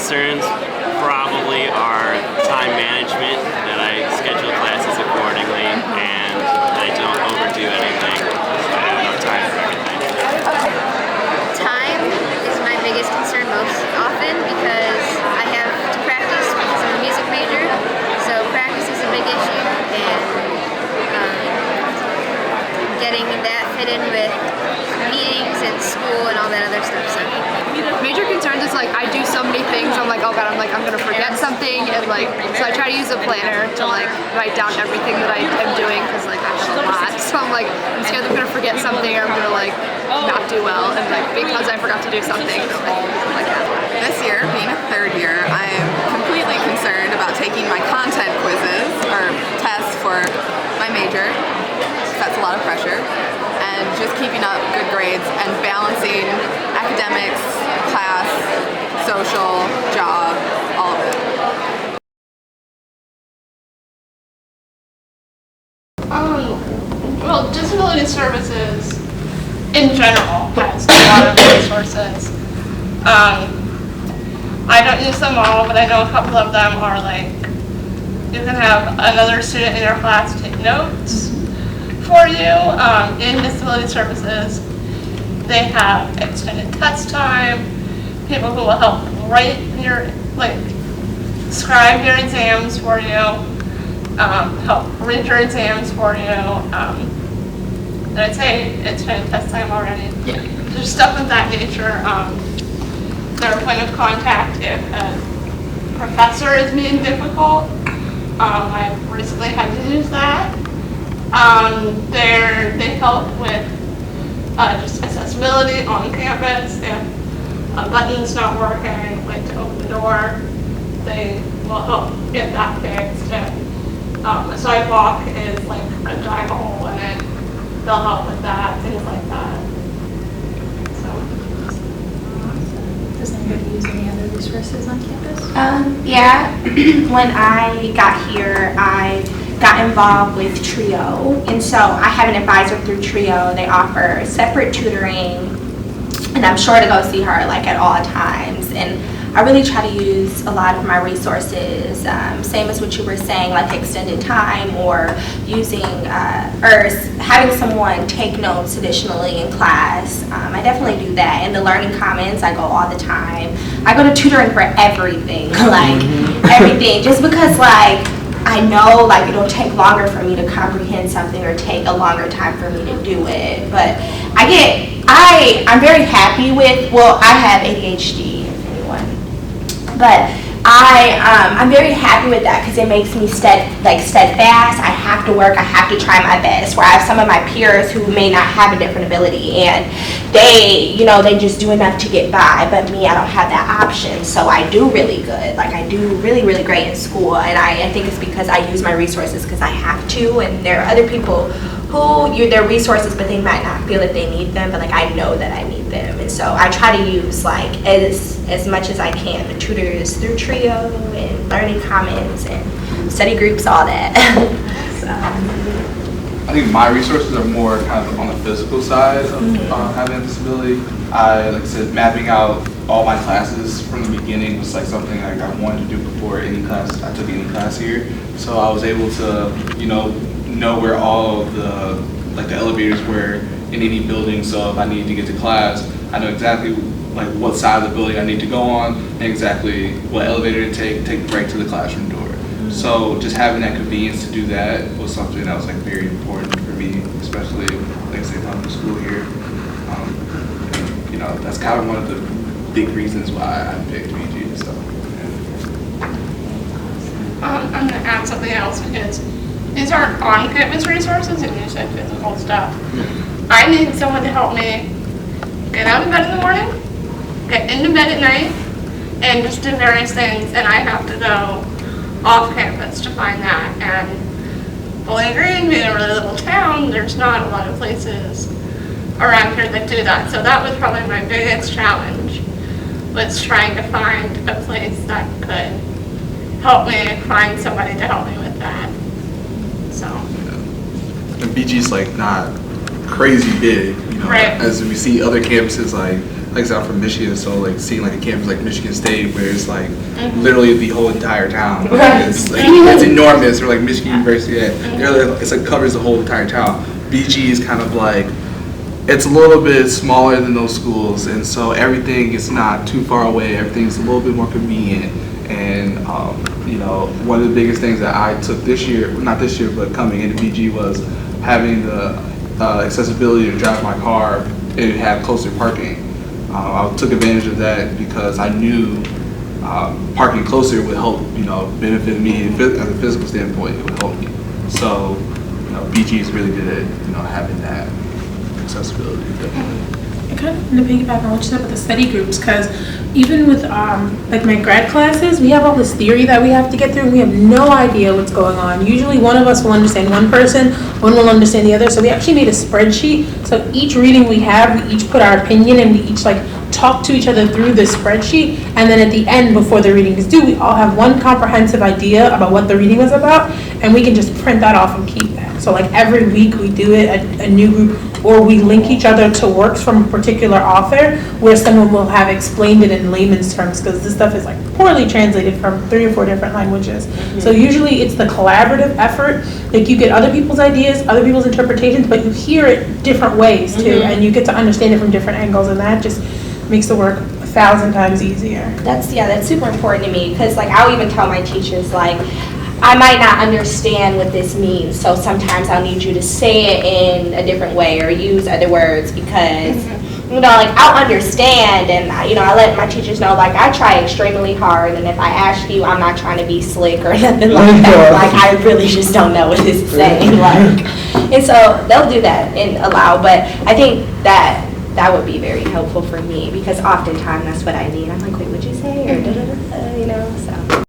concerns probably are time management, that I schedule classes accordingly and I don't overdo anything, so I have enough time for everything. Time is my biggest concern most often because I have to practice because I'm a music major, so practice is a big issue, and getting that fit in with meetings and school and all that other stuff. So major concerns is like I do so many things. I'm like, oh god, I'm gonna forget something, and like so I try to use a planner to like write down everything that I am doing because like I have a lot. So I'm like, I'm scared I'm gonna forget something or I'm gonna like not do well, and like because I forgot to do something, like that. This year, being a third year, I am completely concerned about taking my content quizzes or tests for my major. That's a lot of pressure, and just keeping up good grades and balancing academics, class, social, job, all of it. Well, disability services in general has a lot of resources. I don't use them all, but I know a couple of them are like, you can have another student in your class take notes for you. In disability services, they have extended test time, people who will help write your, like, scribe your exams for you, help read your exams for you. Did I say extended test time already? Yeah. There's stuff of that nature. Their point of contact if a professor is being difficult. I've recently had to use that. They help with just accessibility on campus. If a button's not working, like to open the door, they will help get that fixed. If a sidewalk is like a giant hole in it, they'll help with that, things like that. Does anybody use any other resources on campus? Yeah, when I got here, I got involved with TRIO, and so I have an advisor through TRIO. They offer separate tutoring, and I'm sure to go see her like at all times. And I really try to use a lot of my resources, same as what you were saying, like extended time or using or having someone take notes additionally in class. I definitely do that. In the Learning Commons, I go all the time. I go to tutoring for everything, like everything, just because like I know like it'll take longer for me to comprehend something or take a longer time for me to do it. But I'm very happy with, well, I have ADHD, if anyone. But I'm very happy with that because it makes me steadfast. I have to work. I have to try my best. Where I have some of my peers who may not have a different ability, and they just do enough to get by. But me, I don't have that option. So I do really good. Like I do really, really great in school, and I think it's because I use my resources because I have to. And there are other people who use their resources, but they might not feel that they need them. But like I know that I need them, and so I try to use like as much as I can the tutors through TRIO and Learning Commons and study groups, all that. So. I think my resources are more kind of on the physical side of having a disability. Like I said, mapping out all my classes from the beginning was like something like I wanted to do before any class. I took any class here, so I was able to know where all of the elevators were in any building. So if I needed to get to class, I know exactly like what side of the building I need to go on and exactly what elevator to take right to the classroom door. So just having that convenience to do that was something that was like very important for me, especially like I said, coming to school here. That's kind of one of the big reasons why I picked BG and stuff. I'm going to add something else because these aren't on-campus resources and you said physical stuff. I need someone to help me get out of bed in the morning, get into bed at night, and just do various things, and I have to go off campus to find that. And Bowling Green being a really little town, there's not a lot of places around here that do that. So that was probably my biggest challenge, was trying to find a place that could help me find somebody to help me with that. So. And BG's like not crazy big, right. As we see other campuses like like I said, I'm from Michigan, so like seeing like a campus like Michigan State where it's like literally the whole entire town. Like, it's like it's enormous. Or like Michigan University, it's like covers the whole entire town. BG is kind of like it's a little bit smaller than those schools, and so everything is not too far away. Everything's a little bit more convenient. And you know, one of the biggest things that I took this year, not this year, but coming into BG was having the accessibility to drive my car and have closer parking. I took advantage of that because I knew parking closer would help, you know, benefit me as a physical standpoint. It would help me. So, you know, BG is really good at, you know, having that accessibility. I kind of want to piggyback on what you said about the study groups, because even with like my grad classes, we have all this theory that we have to get through, and we have no idea what's going on. Usually one of us will understand one person, one will understand the other. So we actually made a spreadsheet. So each reading we have, we each put our opinion, and we each like talk to each other through this spreadsheet. And then at the end, before the reading is due, we all have one comprehensive idea about what the reading was about, and we can just print that off and keep that. So like every week we do it, a new group, or we link each other to works from a particular author where someone will have explained it in layman's terms, because this stuff is like poorly translated from 3 or 4 different languages. So usually it's the collaborative effort. Like you get other people's ideas, other people's interpretations, but you hear it different ways too, and you get to understand it from different angles, and that just makes the work 1,000 times easier. That's super important to me, because like I'll even tell my teachers, like, I might not understand what this means, so sometimes I'll need you to say it in a different way or use other words, because you know, like I'll understand, and you know, I let my teachers know, like I try extremely hard, and if I ask you, I'm not trying to be slick or nothing like that. Like I really just don't know what this is saying, like, and so they'll do that and allow. But I think that would be very helpful for me, because oftentimes that's what I need. I'm like, wait, what'd you say? Or da da da, you know, so.